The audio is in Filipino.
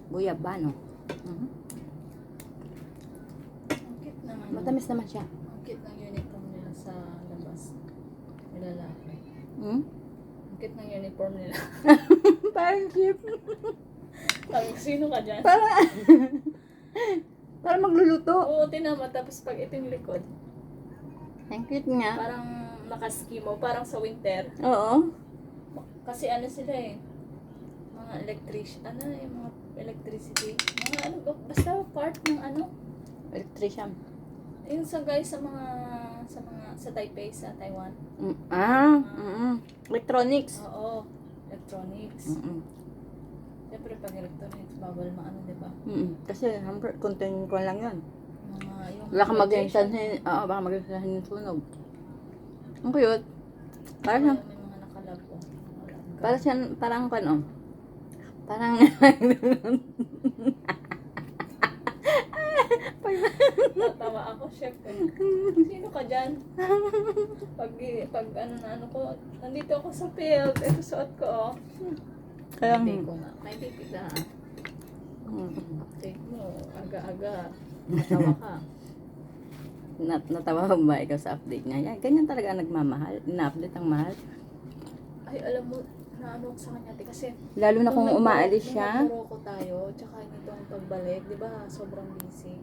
Guyabano. Mhm. Ang cute ng ano. Matamis naman siya. Ang cute ng uniform nila sa labas. Nilalaki. Hmm? Ang cute ng uniform nila. Parang cute. Sabi ko, sino ka dyan? Parang magluluto. Oo, tinama. Tapos pag ito yung likod, Ang cute nga. parang nakaski mo. Parang sa winter. Oo. Kasi ano sila eh. Mga ano yung mga electricity. Mga ano, basta part ng ano. Electrician. Yung sa guys sa Taipei, sa Taiwan. Electronics. Oo, electronics. Siyempre pag electronics, bawal maano, di ba? Kasi, konting ko lang yun. Yung Baka radiation. baka mag-insanhin yung sunog. Ang cute. Parang siyang, May mga nakalab po. parang ano, parang, Natawa ako, chef. Sino ka dyan? Pag ano ko, nandito ako sa field. Ito suot ko, oh. kaya, Hindi ko na. May bibig na. Take mo, aga-aga. Natawa ka. natawa ba ikaw sa update niya? Yan, ganyan talaga ang nagmamahal. Na-update ang mahal. Ay, alam mo, naano ko sa kanya, kasi Lalo na kung nung umaalis siya. nung nagpuro ko tayo, tsaka nitong pagbalik, di ba, sobrang busy.